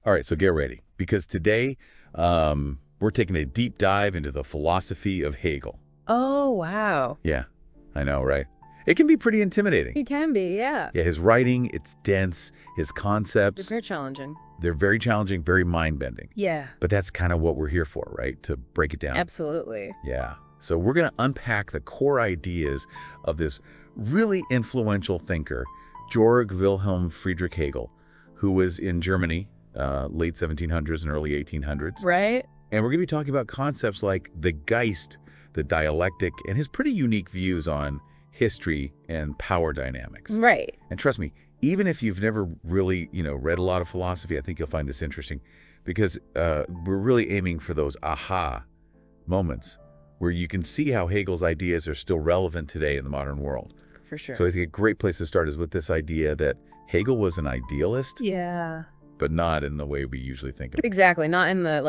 All right, so get ready, because today we're taking a deep dive into the philosophy of Hegel. Oh, wow. Yeah, I know, right? It can be pretty intimidating. It can be, yeah. Yeah, his writing, it's dense. His They're concepts, very challenging. they're very challenging, very mind-bending. Yeah, But that's kind of what we're here for, right? To break it down. absolutely. Yeah. So we're going to unpack the core ideas of this really influential thinker, Georg Wilhelm Friedrich Hegel, who was in Germany, late 1700s and early 1800s. Right? And we're going to be talking about concepts like the Geist, the dialectic, and his pretty unique views on history and power dynamics. Right. And trust me, even if you've never really, read a lot of philosophy, I think you'll find this interesting because we're really aiming for those aha moments where you can see how Hegel's ideas are still relevant today in the modern world. For sure. So I think a great place to start is with this idea that Hegel was an idealist, Yeah. but not in the way we usually think of it. Exactly. Not in the,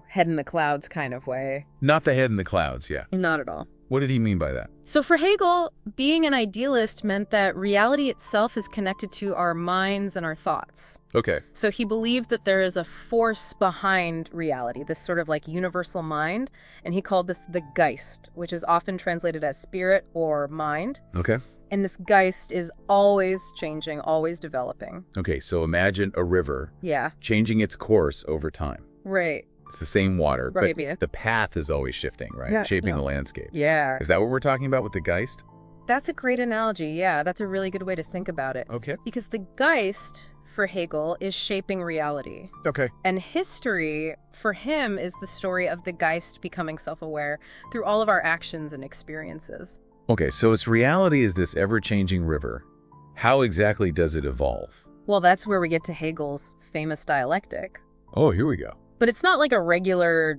head in the clouds kind of way. Not the head in the clouds, yeah. Not at all. What did he mean by that? So for Hegel, being an idealist meant that reality itself is connected to our minds and our thoughts. Okay. So he believed that there is a force behind reality, this sort of like universal mind, and he called this the Geist, which is often translated as spirit or mind. Okay. And this Geist is always changing, always developing. Okay, so imagine a river Yeah, changing its course over time. right. It's the same water, Right, but yeah. the path is always shifting, right? Yeah, Shaping yeah. the landscape. Yeah. Is that what we're talking about with the Geist? That's a great analogy. Yeah, that's a really good way to think about it. Okay. Because the Geist, for Hegel, is shaping reality. Okay. And history, for him, is the story of the Geist becoming self-aware through all of our actions and experiences. Okay, so its reality is this ever-changing river. How exactly does it evolve? Well, that's where we get to Hegel's famous dialectic. Oh, here we go. But it's not like a regular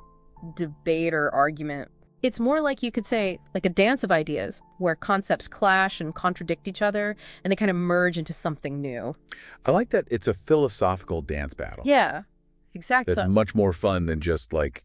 debate or argument. It's more like, you could say, like a dance of ideas where concepts clash and contradict each other and they kind of merge into something new. I like that it's a philosophical dance battle. Yeah, exactly. That's much more fun than just like,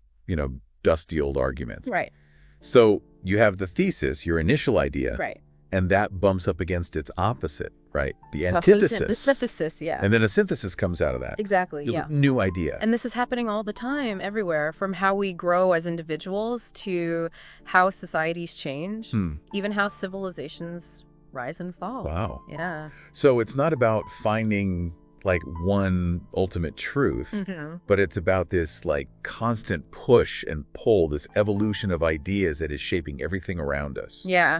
dusty old arguments. Right, So you have the thesis, your initial idea, right. and that bumps up against its opposite, right? The The antithesis. synthesis, yeah. And then a synthesis comes out of that. Exactly, yeah. New idea. And this is happening all the time, everywhere, from how we grow as individuals to how societies change, even how civilizations rise and fall. Wow. Yeah. So it's not about finding like one ultimate truth, but it's about this like constant push and pull, this evolution of ideas that is shaping everything around us. Yeah.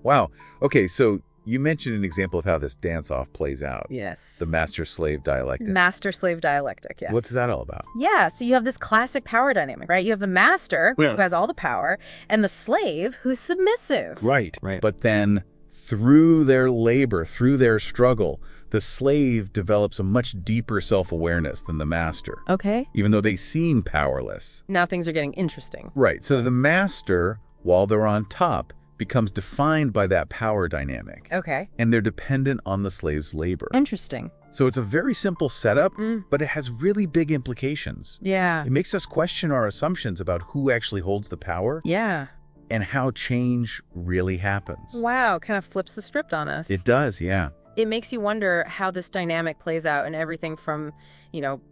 Wow. Okay, so you mentioned an example of how this dance-off plays out. Yes. The master-slave dialectic. Master-slave dialectic, yes. What's that all about? Yeah, so you have this classic power dynamic, right? You have the master, who has all the power, and the slave, who's submissive. Right. But then through their labor, through their struggle, the slave develops a much deeper self-awareness than the master, Okay. even though they seem powerless. Now things are getting interesting. Right. So the master, while they're on top, becomes defined by that power dynamic. Okay. And they're dependent on the slave's labor. Interesting. So it's a very simple setup, but it has really big implications. Yeah. It makes us question our assumptions about who actually holds the power Yeah. and how change really happens. Wow, kind of flips the script on us. It does, yeah. It makes you wonder how this dynamic plays out in everything from,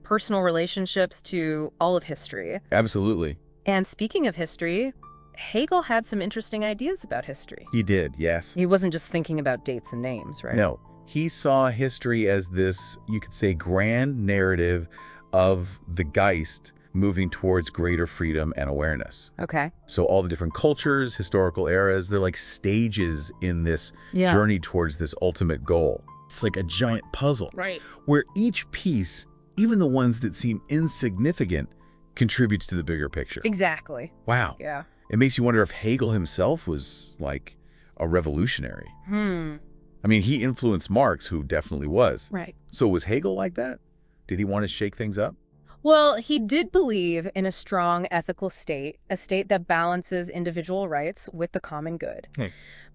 personal relationships to all of history. Absolutely. And speaking of history, Hegel had some interesting ideas about history. He did, yes. He wasn't just thinking about dates and names, right? No, he saw history as this, you could say, grand narrative of the Geist moving towards greater freedom and awareness. Okay. So all the different cultures, historical eras, they're like stages in this journey towards this ultimate goal. It's like a giant puzzle. Right. Where each piece, even the ones that seem insignificant, contributes to the bigger picture. Exactly. Wow. Yeah. It makes you wonder if Hegel himself was like a revolutionary. I mean, he influenced Marx, who definitely was. Right. So was Hegel like that? Did he want to shake things up? Well, he did believe in a strong ethical state, a state that balances individual rights with the common good.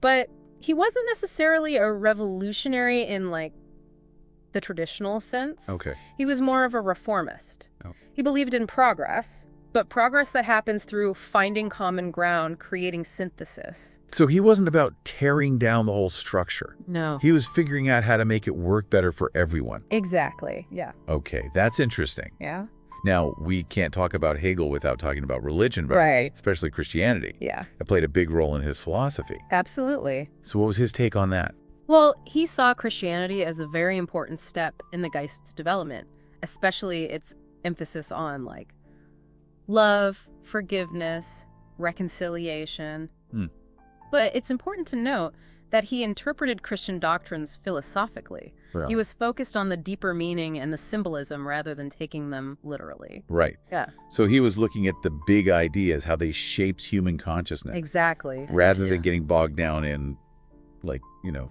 But he wasn't necessarily a revolutionary in, the traditional sense. Okay. He was more of a reformist. Oh. He believed in progress, but progress that happens through finding common ground, creating synthesis. So he wasn't about tearing down the whole structure. No. He was figuring out how to make it work better for everyone. Exactly, yeah. Okay, that's interesting. Yeah? Now, we can't talk about Hegel without talking about religion, but Right. especially Christianity. Yeah. It played a big role in his philosophy. Absolutely. So what was his take on that? Well, he saw Christianity as a very important step in the Geist's development, especially its emphasis on, like, love, forgiveness, reconciliation. But it's important to note that he interpreted Christian doctrines philosophically. Yeah. He was focused on the deeper meaning and the symbolism rather than taking them literally. Right. Yeah. So he was looking at the big ideas, how they shaped human consciousness. Exactly. Rather than getting bogged down in, like,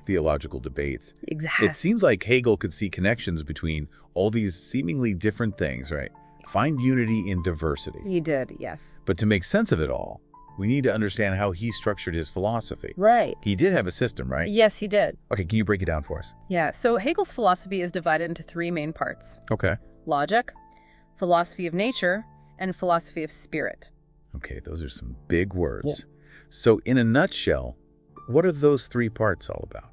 theological debates. Exactly. It seems like Hegel could see connections between all these seemingly different things, right? Find unity in diversity. He did, yes. But to make sense of it all, we need to understand how he structured his philosophy. Right. He did have a system, right? Yes, he did. Okay, can you break it down for us? Yeah, so Hegel's philosophy is divided into three main parts: Okay. logic, philosophy of nature, and philosophy of spirit. Okay, those are some big words. So in a nutshell, what are those three parts all about?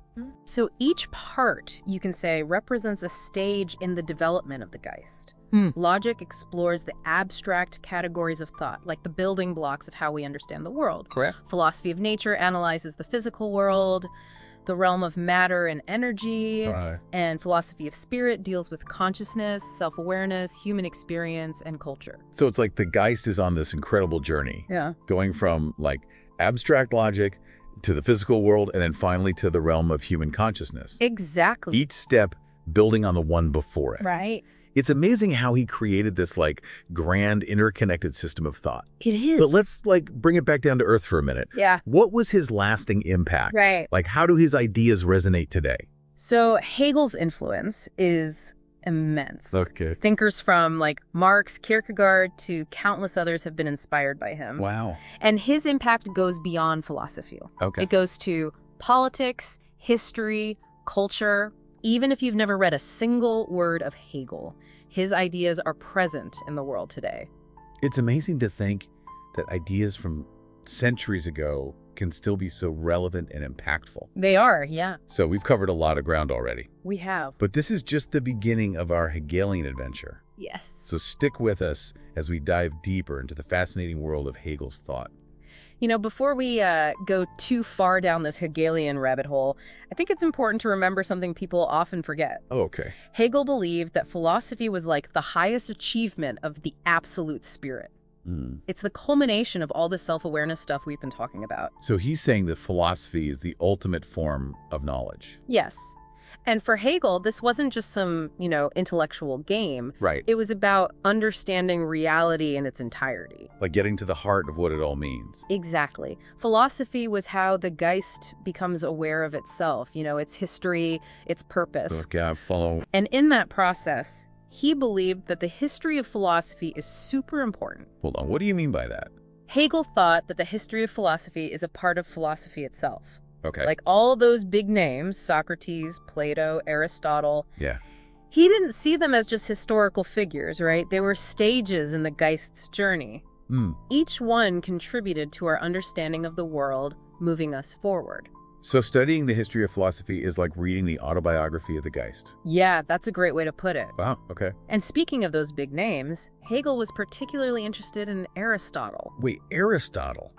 So each part, you can say, represents a stage in the development of the Geist. Logic explores the abstract categories of thought, like the building blocks of how we understand the world. Correct. Philosophy of nature analyzes the physical world, the realm of matter and energy, Right. and philosophy of spirit deals with consciousness, self-awareness, human experience, and culture. So it's like the Geist is on this incredible journey, Yeah. going from like abstract logic to the physical world and then finally to the realm of human consciousness. Exactly. Each step building on the one before it. Right. It's amazing how he created this like grand interconnected system of thought. It is. But let's like bring it back down to earth for a minute. Yeah. What was his lasting impact? Right. Like how do his ideas resonate today? So Hegel's influence is immense. Okay. Thinkers from like Marx, Kierkegaard to countless others have been inspired by him. Wow. And his impact goes beyond philosophy. Okay. It goes to politics, history, culture. Even if you've never read a single word of Hegel, his ideas are present in the world today. It's amazing to think that ideas from centuries ago can still be so relevant and impactful. They are, yeah. So we've covered a lot of ground already. We have. But this is just the beginning of our Hegelian adventure. Yes. So stick with us as we dive deeper into the fascinating world of Hegel's thought. You know, before we go too far down this Hegelian rabbit hole, I think it's important to remember something people often forget. Oh, okay. Hegel believed that philosophy was like the highest achievement of the absolute spirit. It's the culmination of all the self-awareness stuff we've been talking about. So he's saying that philosophy is the ultimate form of knowledge. Yes. And for Hegel, this wasn't just some, intellectual game. Right. It was about understanding reality in its entirety. Like getting to the heart of what it all means. Exactly. Philosophy was how the Geist becomes aware of itself, its history, its purpose. Okay, I follow. And in that process, he believed that the history of philosophy is super important. Hold on, what do you mean by that? Hegel thought that the history of philosophy is a part of philosophy itself. Okay. Like all those big names, Socrates, Plato, Aristotle. Yeah. He didn't see them as just historical figures, right? They were stages in the Geist's journey. Each one contributed to our understanding of the world, moving us forward. So studying the history of philosophy is like reading the autobiography of the Geist. Yeah, that's a great way to put it. Wow, okay. And speaking of those big names, Hegel was particularly interested in Aristotle. Wait, Aristotle?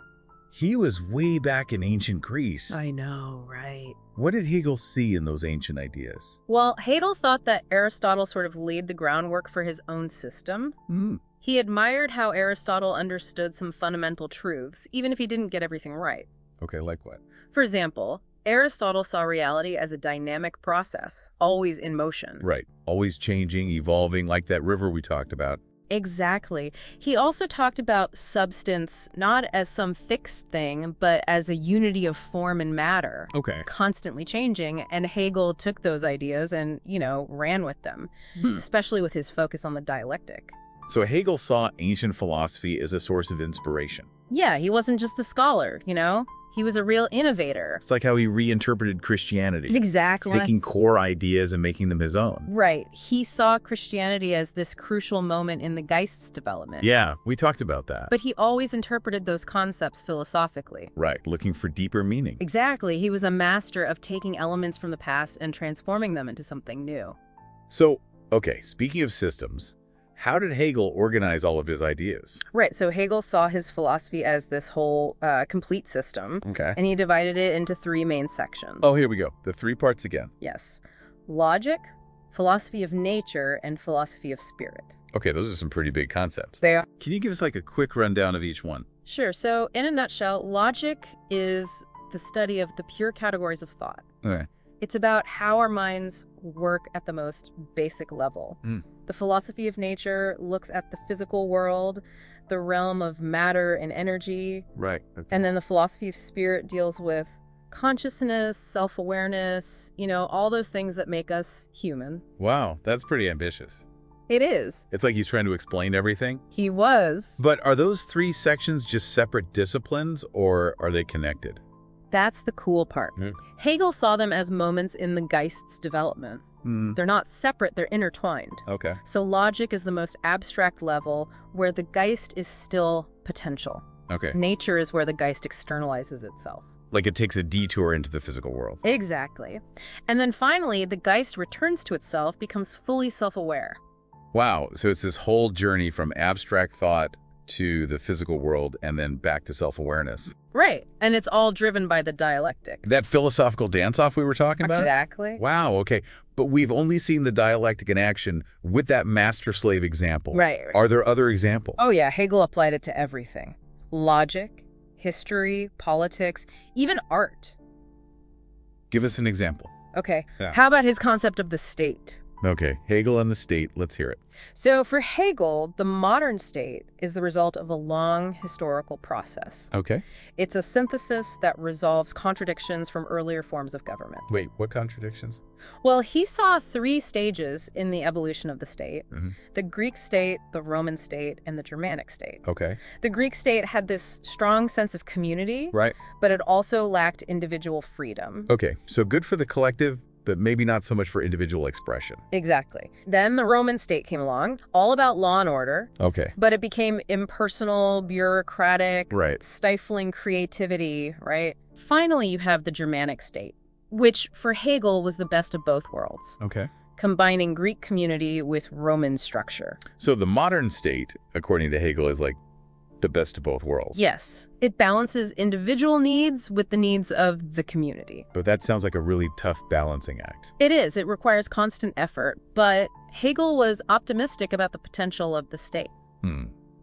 He was way back in ancient Greece. I know, right? What did Hegel see in those ancient ideas? Well, Hegel thought that Aristotle sort of laid the groundwork for his own system. He admired how Aristotle understood some fundamental truths, even if he didn't get everything right. Okay, like what? For example, Aristotle saw reality as a dynamic process, always in motion. Right. Always changing, evolving, like that river we talked about. Exactly. He also talked about substance not as some fixed thing, but as a unity of form and matter. Okay. Constantly changing, and Hegel took those ideas and, ran with them, especially with his focus on the dialectic. So Hegel saw ancient philosophy as a source of inspiration. Yeah, he wasn't just a scholar, you know? He was a real innovator. It's like how he reinterpreted Christianity. Exactly. Taking core ideas and making them his own. Right. He saw Christianity as this crucial moment in the Geist's development. Yeah, we talked about that. But he always interpreted those concepts philosophically. Right, looking for deeper meaning. Exactly. He was a master of taking elements from the past and transforming them into something new. So, okay, speaking of systems, how did Hegel organize all of his ideas? Right. So Hegel saw his philosophy as this whole complete system. Okay. And he divided it into three main sections. Oh, here we go. The three parts again. Yes. Logic, philosophy of nature, and philosophy of spirit. Okay, those are some pretty big concepts. They are. Can you give us like a quick rundown of each one? Sure. So in a nutshell, logic is the study of the pure categories of thought. Okay. It's about how our minds work at the most basic level. The philosophy of nature looks at the physical world, the realm of matter and energy. Right. Okay. And then the philosophy of spirit deals with consciousness, self-awareness, you know, all those things that make us human. Wow, that's pretty ambitious. It is. It's like he's trying to explain everything. He was. But are those three sections just separate disciplines, or are they connected? That's the cool part. Yeah. Hegel saw them as moments in the Geist's development. They're not separate, they're intertwined. Okay. So logic is the most abstract level where the Geist is still potential. Okay. Nature is where the Geist externalizes itself. Like it takes a detour into the physical world. Exactly. And then finally, the Geist returns to itself, becomes fully self-aware. Wow, so it's this whole journey from abstract thought to the physical world and then back to self-awareness. Right. And it's all driven by the dialectic. That philosophical dance-off we were talking about? Exactly. Wow, okay. But we've only seen the dialectic in action with that master-slave example. Right. Are there other examples? Oh yeah, Hegel applied it to everything. Logic, history, politics, even art. Give us an example. Okay. Yeah. How about his concept of the state? Okay, Hegel and the state. Let's hear it. So for Hegel, the modern state is the result of a long historical process. Okay. It's a synthesis that resolves contradictions from earlier forms of government. Wait, what contradictions? Well, he saw three stages in the evolution of the state. Mm-hmm. The Greek state, the Roman state, and the Germanic state. Okay. The Greek state had this strong sense of community, Right. but it also lacked individual freedom. Okay, so good for the collective, but maybe not so much for individual expression. Exactly. Then the Roman state came along, all about law and order, Okay. but it became impersonal, bureaucratic, Right. stifling creativity, right? Finally, you have the Germanic state, which for Hegel was the best of both worlds, Okay. combining Greek community with Roman structure. So the modern state, according to Hegel, is like the best of both worlds. Yes, it balances individual needs with the needs of the community. But that sounds like a really tough balancing act. It is. It requires constant effort, but Hegel was optimistic about the potential of the state.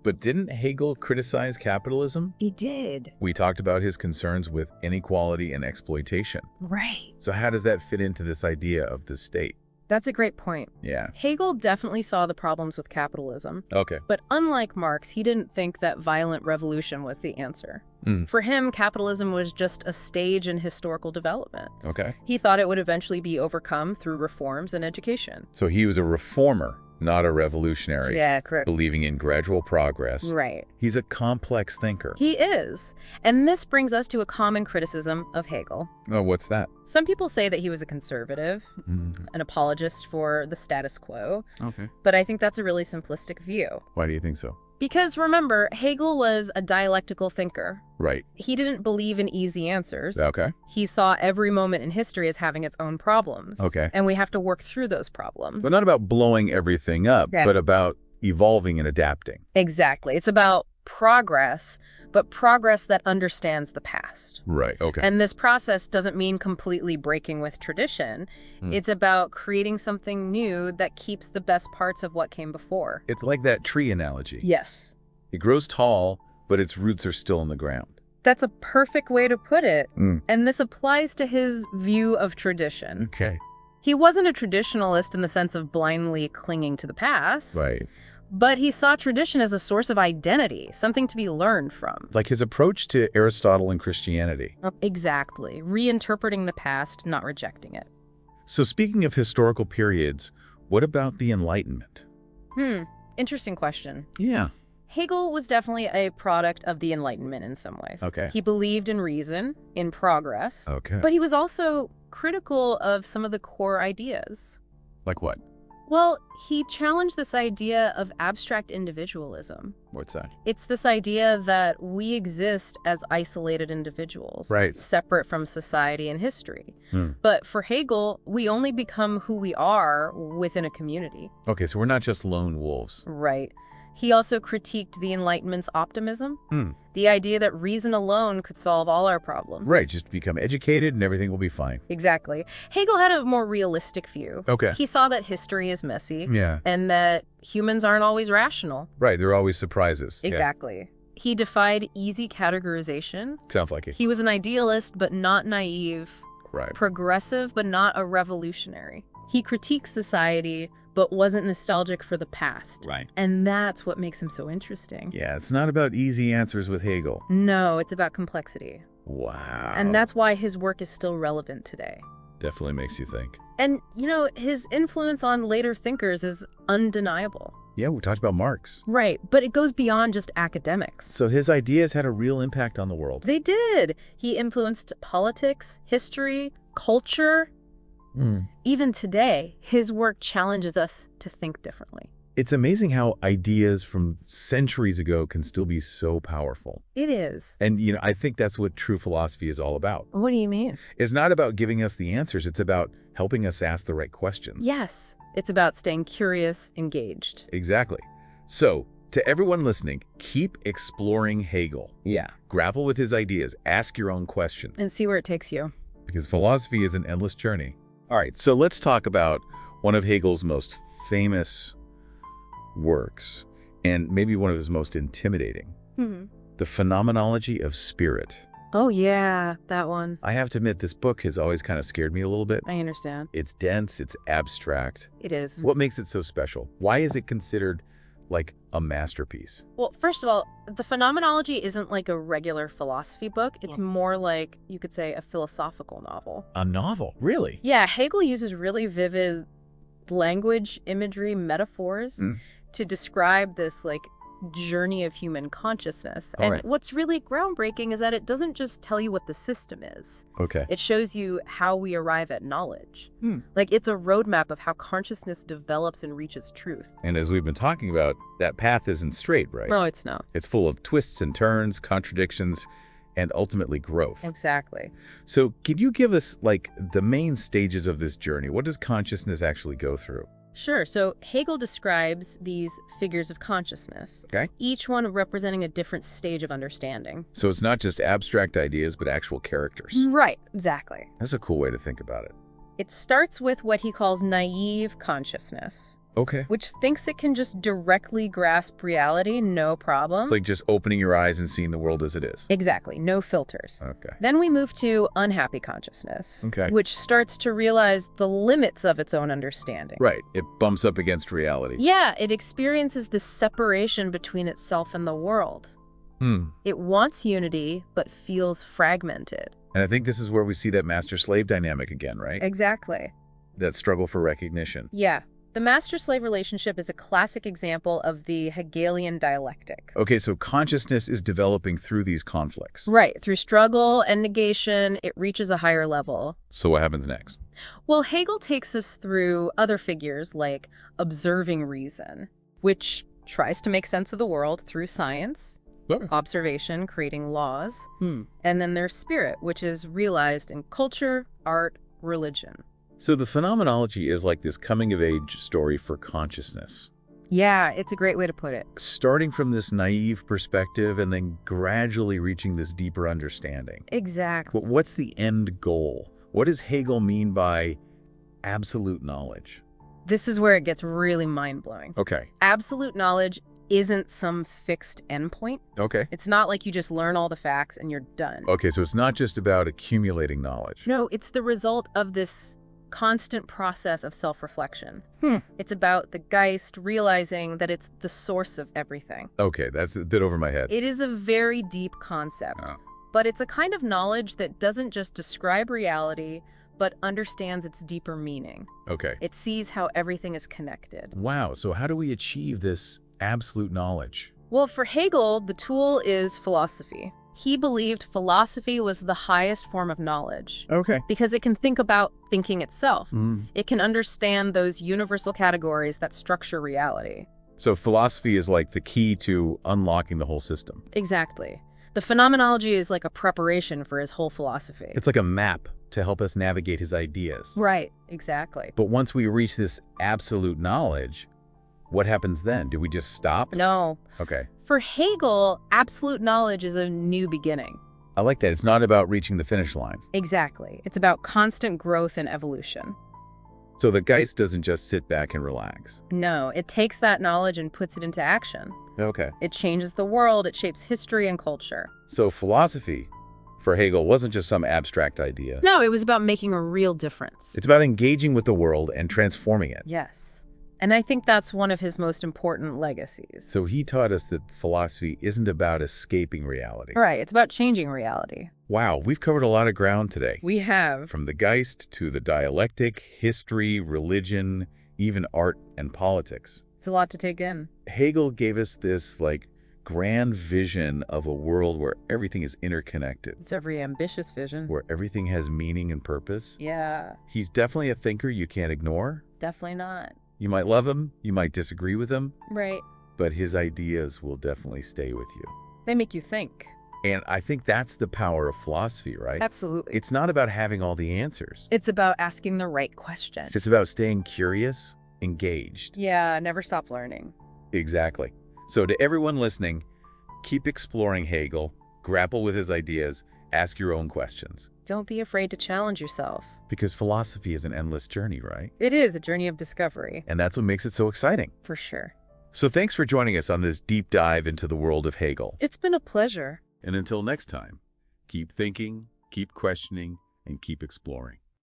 But didn't Hegel criticize capitalism? He did. We talked about his concerns with inequality and exploitation. Right. So how does that fit into this idea of the state? That's a great point. Yeah. Hegel definitely saw the problems with capitalism. Okay. But unlike Marx, he didn't think that violent revolution was the answer. For him, capitalism was just a stage in historical development. Okay. He thought it would eventually be overcome through reforms and education. So he was a reformer, not a revolutionary. Yeah, correct. Believing in gradual progress. Right. He's a complex thinker. He is. And this brings us to a common criticism of Hegel. Oh, what's that? Some people say that he was a conservative, an apologist for the status quo, Okay. but I think that's a really simplistic view. Why do you think so? Because remember, Hegel was a dialectical thinker. Right. He didn't believe in easy answers. Okay. He saw every moment in history as having its own problems. Okay. And we have to work through those problems. But not about blowing everything up, Yeah. but about evolving and adapting. Exactly. It's about progress, but progress that understands the past. Right. Okay. And this process doesn't mean completely breaking with tradition. It's about creating something new that keeps the best parts of what came before. It's like that tree analogy. Yes. It grows tall, but its roots are still in the ground. That's a perfect way to put it. And this applies to his view of tradition. Okay. He wasn't a traditionalist in the sense of blindly clinging to the past. Right. But he saw tradition as a source of identity, something to be learned from. Like his approach to Aristotle and Christianity. Exactly. Reinterpreting the past, not rejecting it. So speaking of historical periods, what about the Enlightenment? Interesting question. Yeah. Hegel was definitely a product of the Enlightenment in some ways. Okay. He believed in reason, in progress, Okay. but he was also critical of some of the core ideas. Like what? Well, he challenged this idea of abstract individualism. What's that? It's this idea that we exist as isolated individuals, Right. separate from society and history. Hmm. But for Hegel, we only become who we are within a community. Okay, so we're not just lone wolves. Right. He also critiqued the Enlightenment's optimism, Hmm. the idea that reason alone could solve all our problems. Right, just become educated and everything will be fine. Exactly. Hegel had a more realistic view. Okay. He saw that history is messy Yeah. and that humans aren't always rational. Right, there are always surprises. Yeah. Exactly. He defied easy categorization. Sounds like it. He was an idealist, but not naive, Right. progressive, but not a revolutionary. He critiqued society, but wasn't nostalgic for the past. Right. And that's what makes him so interesting. Yeah, it's not about easy answers with Hegel. No, it's about complexity. Wow. And that's why his work is still relevant today. definitely makes you think. And, you know, his influence on later thinkers is undeniable. Yeah, we talked about Marx. Right, but it goes beyond just academics. So his ideas had a real impact on the world. They did. He influenced politics, history, culture. Even today, his work challenges us to think differently. It's amazing how ideas from centuries ago can still be so powerful. It is. And, I think that's what true philosophy is all about. What do you mean? It's not about giving us the answers. It's about helping us ask the right questions. Yes. It's about staying curious, engaged. Exactly. So, to everyone listening, keep exploring Hegel. Yeah. Grapple with his ideas. Ask your own question. And see where it takes you. Because philosophy is an endless journey. All right, so let's talk about one of Hegel's most famous works, and maybe one of his most intimidating. The Phenomenology of Spirit. Oh, yeah, that one. I have to admit, this book has always kind of scared me a little bit. I understand. It's dense, it's abstract. It is. What makes it so special? Why is it considered like a masterpiece? Well, first of all, the Phenomenology isn't like a regular philosophy book. It's more like, you could say, a philosophical novel. A novel? Really? Yeah, Hegel uses really vivid language, imagery, metaphors to describe this, like, journey of human consciousness. All And right. what's really groundbreaking is that it doesn't just tell you what the system is. Okay. It shows you how we arrive at knowledge. Like, it's a roadmap of how consciousness develops and reaches truth. And as we've been talking about, that path isn't straight, right? No, it's not. It's full of twists and turns, contradictions, and ultimately growth. Exactly. So can you give us, like, the main stages of this journey? What does consciousness actually go through? Sure. So Hegel describes these figures of consciousness, Okay. each one representing a different stage of understanding. So it's not just abstract ideas, but actual characters. Right. Exactly. That's a cool way to think about it. It starts with what he calls naive consciousness, Okay. which thinks it can just directly grasp reality, no problem. Like just opening your eyes and seeing the world as it is. Exactly. No filters. Okay. Then we move to unhappy consciousness, Okay. which starts to realize the limits of its own understanding. Right. It bumps up against reality. Yeah, it experiences this separation between itself and the world. It wants unity, but feels fragmented. And I think this is where we see that master-slave dynamic again, right? Exactly. That struggle for recognition. Yeah. The master-slave relationship is a classic example of the Hegelian dialectic. Okay, so consciousness is developing through these conflicts. Right. Through struggle and negation, it reaches a higher level. So what happens next? Well, Hegel takes us through other figures like observing reason, which tries to make sense of the world through science, observation, creating laws. And then there's spirit, which is realized in culture, art, religion. So the phenomenology is like this coming-of-age story for consciousness. Yeah, it's a great way to put it. Starting from this naive perspective and then gradually reaching this deeper understanding. Exactly. But what's the end goal? What does Hegel mean by absolute knowledge? This is where it gets really mind-blowing. Okay. Absolute knowledge isn't some fixed endpoint. Okay. It's not like you just learn all the facts and you're done. Okay, so it's not just about accumulating knowledge. No, it's the result of this constant process of self-reflection. It's about the Geist realizing that it's the source of everything. Okay, that's a bit over my head. It is a very deep concept, but it's a kind of knowledge that doesn't just describe reality, but understands its deeper meaning. Okay. It sees how everything is connected. Wow, so how do we achieve this absolute knowledge? Well, for Hegel, the tool is philosophy. He believed philosophy was the highest form of knowledge Okay. because it can think about thinking itself. Mm. It can understand those universal categories that structure reality. So philosophy is like the key to unlocking the whole system. Exactly. The phenomenology is like a preparation for his whole philosophy. It's like a map to help us navigate his ideas. Right, exactly. But once we reach this absolute knowledge, what happens then? Do we just stop? No. Okay. For Hegel, absolute knowledge is a new beginning. I like that. It's not about reaching the finish line. Exactly. It's about constant growth and evolution. So the Geist doesn't just sit back and relax. No, it takes that knowledge and puts it into action. Okay. It changes the world, it shapes history and culture. So philosophy, for Hegel, wasn't just some abstract idea. No, it was about making a real difference. It's about engaging with the world and transforming it. Yes. And I think that's one of his most important legacies. So he taught us that philosophy isn't about escaping reality. Right, it's about changing reality. Wow, we've covered a lot of ground today. We have. From the Geist to the dialectic, history, religion, even art and politics. It's a lot to take in. Hegel gave us this, grand vision of a world where everything is interconnected, It's a very ambitious vision. where everything has meaning and purpose. Yeah, He's definitely a thinker you can't ignore. definitely not. You might love him, you might disagree with him, Right. but his ideas will definitely stay with you. They make you think. And I think that's the power of philosophy, right? Absolutely. It's not about having all the answers. It's about asking the right questions. It's about staying curious, engaged. Yeah, never stop learning. Exactly. So to everyone listening, keep exploring Hegel, grapple with his ideas, ask your own questions. Don't be afraid to challenge yourself. Because philosophy is an endless journey, right? It is a journey of discovery, And that's what makes it so exciting. for sure. So thanks for joining us on this deep dive into the world of Hegel. It's been a pleasure. And until next time, keep thinking, keep questioning, and keep exploring.